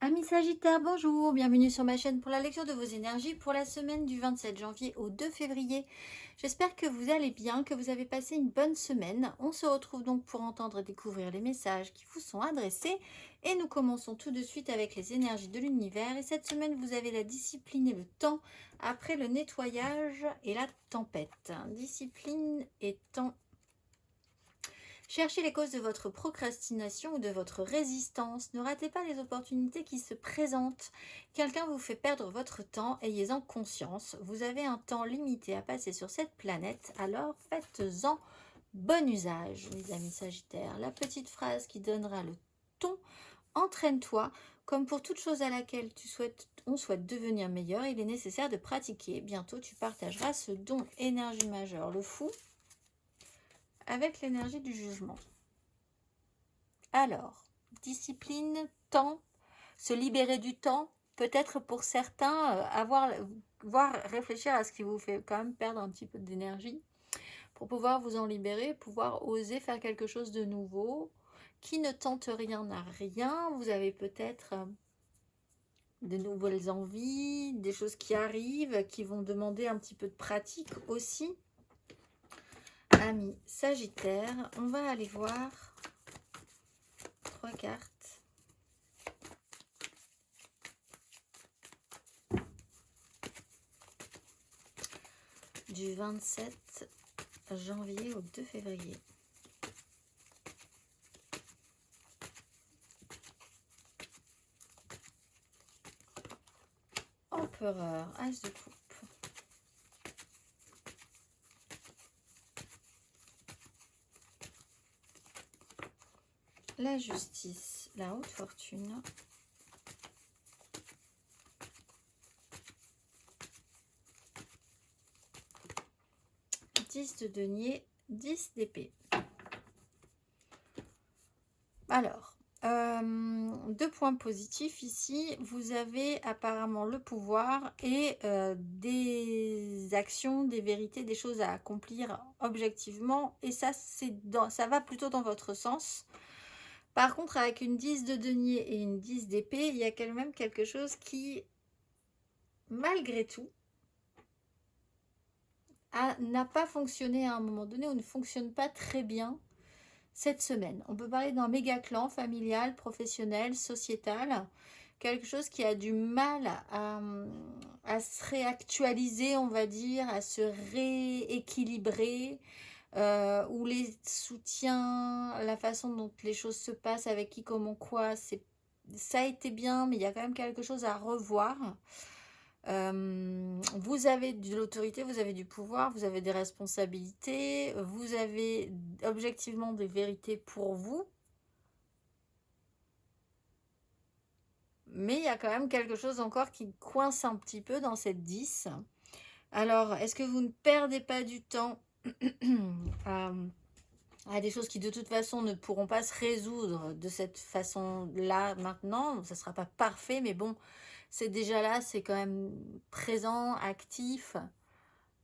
Amis Sagittaires, bonjour, bienvenue sur ma chaîne pour la lecture de vos énergies pour la semaine du 27 janvier au 2 février. J'espère que vous allez bien, que vous avez passé une bonne semaine. On se retrouve donc pour entendre et découvrir les messages qui vous sont adressés. Et nous commençons tout de suite avec les énergies de l'univers. Et cette semaine, vous avez la discipline et le temps après le nettoyage et la tempête. Discipline et temps. Cherchez les causes de votre procrastination ou de votre résistance. Ne ratez pas les opportunités qui se présentent. Quelqu'un vous fait perdre votre temps, ayez-en conscience. Vous avez un temps limité à passer sur cette planète, alors faites-en bon usage, mes amis Sagittaires. La petite phrase qui donnera le ton, entraîne-toi. Comme pour toute chose à laquelle on souhaite devenir meilleur, il est nécessaire de pratiquer. Bientôt, tu partageras ce don énergie majeure, le fou, avec l'énergie du jugement. Alors, discipline, temps, se libérer du temps, peut-être pour certains, voir réfléchir à ce qui vous fait quand même perdre un petit peu d'énergie, pour pouvoir vous en libérer, pouvoir oser faire quelque chose de nouveau, qui ne tente rien n'a rien. Vous avez peut-être de nouvelles envies, des choses qui arrivent, qui vont demander un petit peu de pratique aussi. Amis Sagittaire, on va aller voir 3 cartes. Du 27 janvier au 2 février. Empereur, as de coupe. La justice, la haute fortune. De denier, 10 d'épée. Alors, 2 points positifs ici. Vous avez apparemment le pouvoir et des actions, des vérités, des choses à accomplir objectivement. Et ça, ça va plutôt dans votre sens. Par contre, avec une 10 de denier et une 10 d'épée, il y a quand même quelque chose qui, malgré tout, n'a pas fonctionné à un moment donné ou ne fonctionne pas très bien cette semaine. On peut parler d'un méga clan familial, professionnel, sociétal, quelque chose qui a du mal à se réactualiser, on va dire, à se rééquilibrer, où les soutiens, la façon dont les choses se passent, avec qui, comment, quoi, ça a été bien, mais il y a quand même quelque chose à revoir. Vous avez de l'autorité, vous avez du pouvoir, vous avez des responsabilités, vous avez objectivement des vérités pour vous. Mais il y a quand même quelque chose encore qui coince un petit peu dans cette 10. Alors, est-ce que vous ne perdez pas du temps à des choses qui de toute façon ne pourront pas se résoudre de cette façon-là maintenant? Ça ne sera pas parfait, mais bon, c'est déjà là, c'est quand même présent, actif,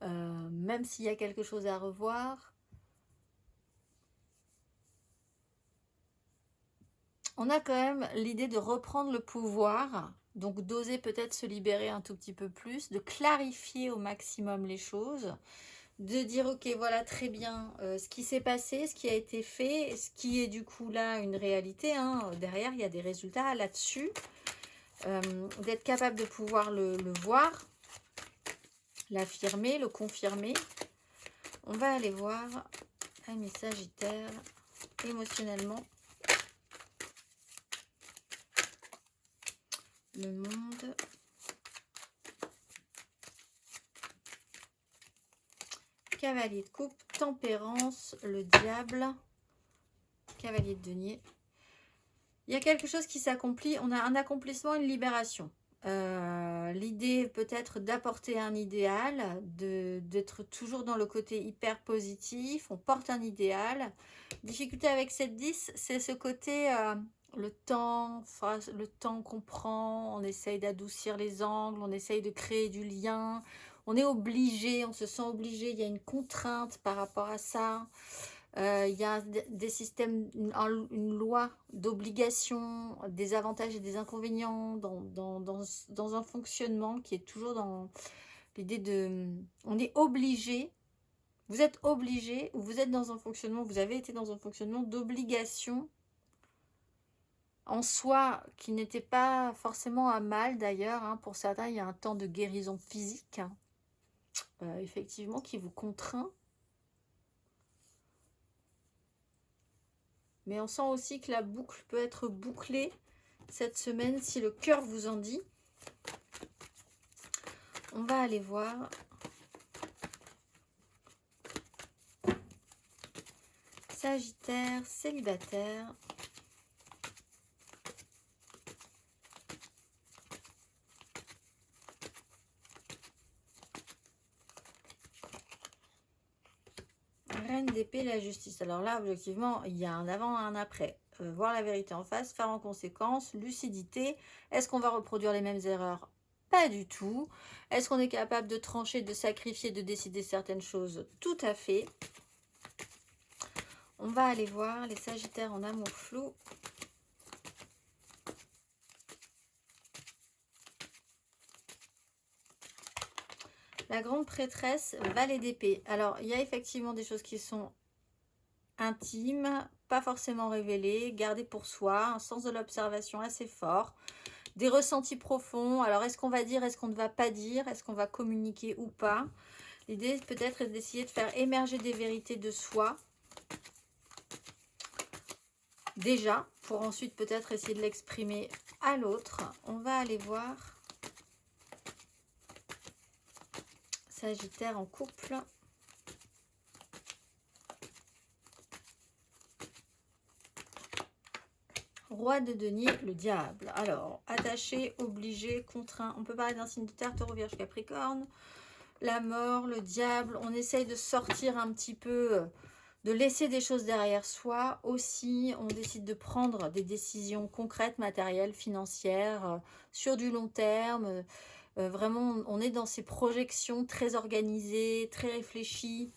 même s'il y a quelque chose à revoir. On a quand même l'idée de reprendre le pouvoir, donc d'oser peut-être se libérer un tout petit peu plus, de clarifier au maximum les choses, de dire ok, voilà très bien ce qui s'est passé, ce qui a été fait, ce qui est du coup là une réalité, hein. Derrière il y a des résultats là-dessus, d'être capable de pouvoir le voir, l'affirmer, le confirmer. On va aller voir, amis Sagittaires, émotionnellement, le monde. Cavalier de coupe, tempérance, le diable, cavalier de denier. Il y a quelque chose qui s'accomplit, on a un accomplissement, une libération. L'idée peut-être d'apporter un idéal, d'être toujours dans le côté hyper positif, on porte un idéal. Difficulté avec cette 10, c'est ce côté, le temps qu'on prend, on essaye d'adoucir les angles, on essaye de créer du lien, on est obligé, on se sent obligé, il y a une contrainte par rapport à ça. Il y a des systèmes, une loi d'obligation, des avantages et des inconvénients dans un fonctionnement qui est toujours dans l'idée de... On est obligé, vous êtes obligé, ou vous êtes dans un fonctionnement, vous avez été dans un fonctionnement d'obligation en soi, qui n'était pas forcément à mal d'ailleurs. Hein. Pour certains, il y a un temps de guérison physique, hein, effectivement, qui vous contraint. Mais on sent aussi que la boucle peut être bouclée cette semaine si le cœur vous en dit. On va aller voir. Sagittaire, célibataire. Reine d'épée, la justice. Alors là, objectivement, il y a un avant et un après. Voir la vérité en face, faire en conséquence, lucidité. Est-ce qu'on va reproduire les mêmes erreurs? Pas du tout. Est-ce qu'on est capable de trancher, de sacrifier, de décider certaines choses? Tout à fait. On va aller voir les Sagittaires en amour flou. La grande prêtresse, valet d'épée. Alors, il y a effectivement des choses qui sont intimes, pas forcément révélées, gardées pour soi, un sens de l'observation assez fort, des ressentis profonds. Alors, est-ce qu'on va dire, est-ce qu'on ne va pas dire, est-ce qu'on va communiquer ou pas? L'idée, peut-être, est d'essayer de faire émerger des vérités de soi, déjà, pour ensuite peut-être essayer de l'exprimer à l'autre. On va aller voir Sagittaire en couple. Roi de denier, le diable. Alors, attaché, obligé, contraint. On peut parler d'un signe de terre, taureau, vierge, capricorne. La mort, le diable. On essaye de sortir un petit peu, de laisser des choses derrière soi. Aussi, on décide de prendre des décisions concrètes, matérielles, financières, sur du long terme. Vraiment, on est dans ces projections très organisées, très réfléchies,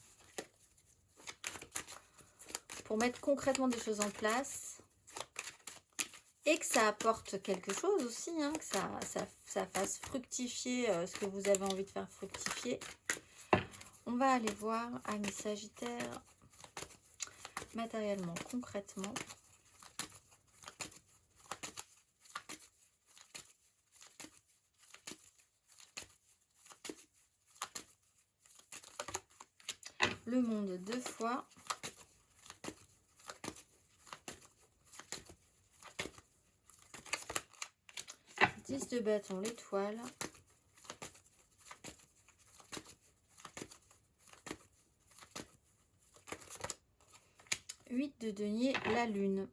pour mettre concrètement des choses en place. Et que ça apporte quelque chose aussi, hein, que ça fasse fructifier ce que vous avez envie de faire fructifier. On va aller voir, amis Sagittaire, matériellement, concrètement. Le monde 2 fois. De bâton, l'étoile. 8 de denier, la lune.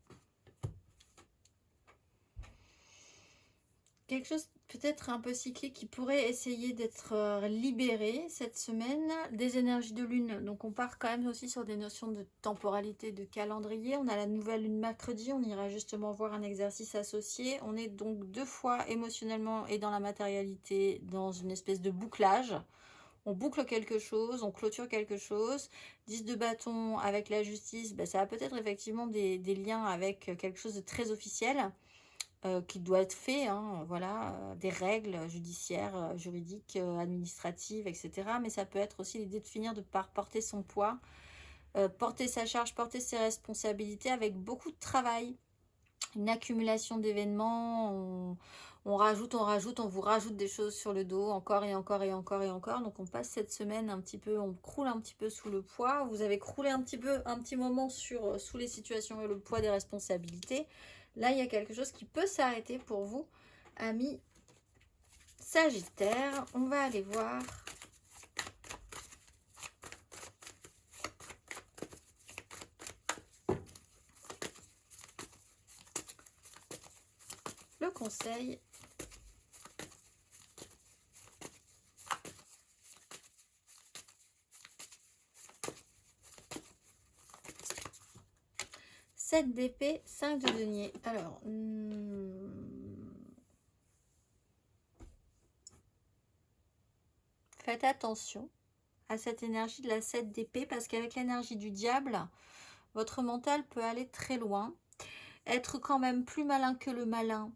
Quelque chose peut-être un peu cyclique qui pourrait essayer d'être libéré cette semaine, des énergies de lune. Donc on part quand même aussi sur des notions de temporalité, de calendrier. On a la nouvelle lune mercredi, on ira justement voir un exercice associé. On est donc 2 fois émotionnellement et dans la matérialité, dans une espèce de bouclage. On boucle quelque chose, on clôture quelque chose. 10 de bâton avec la justice, ça a peut-être effectivement des liens avec quelque chose de très officiel. Qui doit être fait, hein, voilà, des règles judiciaires, juridiques, administratives, etc. Mais ça peut être aussi l'idée de finir de porter son poids, porter sa charge, porter ses responsabilités avec beaucoup de travail. Une accumulation d'événements, on rajoute, on vous rajoute des choses sur le dos, encore et encore et encore et encore. Donc on passe cette semaine un petit peu, on croule un petit peu sous le poids. Vous avez croulé un petit moment sous les situations et le poids des responsabilités. Là, il y a quelque chose qui peut s'arrêter pour vous, amis Sagittaire. On va aller voir le conseil. D'épée, 5 de denier. Alors, faites attention à cette énergie de la 7 d'épée parce qu'avec l'énergie du diable, Votre mental peut aller très loin. Être quand même plus malin que le malin,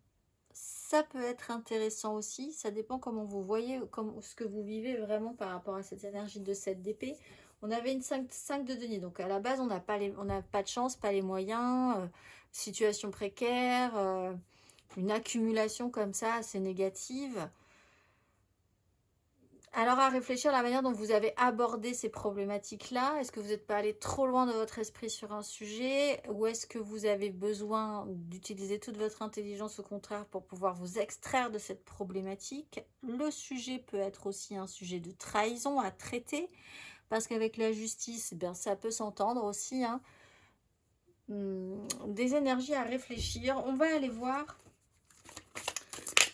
ça peut être intéressant aussi. Ça dépend comment vous voyez, ce que vous vivez vraiment par rapport à cette énergie de 7 d'épée. On avait une 5 de denier. Donc à la base, on n'a pas de chance, pas les moyens. Situation précaire. Une accumulation comme ça assez négative. Alors à réfléchir à la manière dont vous avez abordé ces problématiques-là. Est-ce que vous n'êtes pas allé trop loin de votre esprit sur un sujet? Ou est-ce que vous avez besoin d'utiliser toute votre intelligence au contraire pour pouvoir vous extraire de cette problématique? Le sujet peut être aussi un sujet de trahison à traiter. Parce qu'avec la justice, bien, ça peut s'entendre aussi. Hein. Des énergies à réfléchir. On va aller voir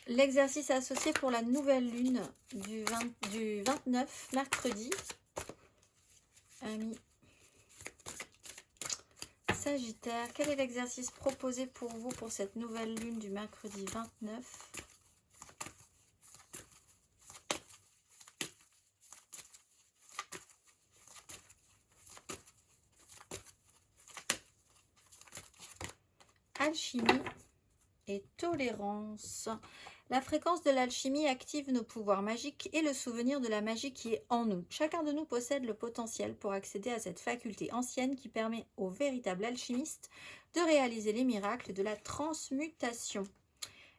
l'exercice associé pour la nouvelle lune du 29, mercredi. Amis Sagittaire, quel est l'exercice proposé pour vous pour cette nouvelle lune du mercredi 29 ? Alchimie et tolérance. La fréquence de l'alchimie active nos pouvoirs magiques et le souvenir de la magie qui est en nous. Chacun de nous possède le potentiel pour accéder à cette faculté ancienne qui permet aux véritables alchimistes de réaliser les miracles de la transmutation.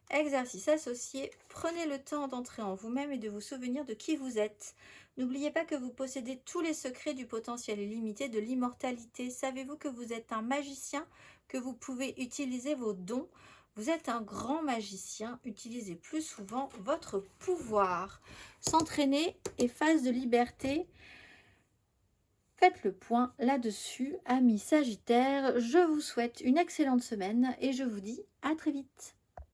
Exercice associé, prenez le temps d'entrer en vous-même et de vous souvenir de qui vous êtes. N'oubliez pas que vous possédez tous les secrets du potentiel illimité de l'immortalité. Savez-vous que vous êtes un magicien, que vous pouvez utiliser vos dons ? Vous êtes un grand magicien, utilisez plus souvent votre pouvoir. S'entraîner et phase de liberté. Faites le point là-dessus, amis Sagittaires. Je vous souhaite une excellente semaine et je vous dis à très vite.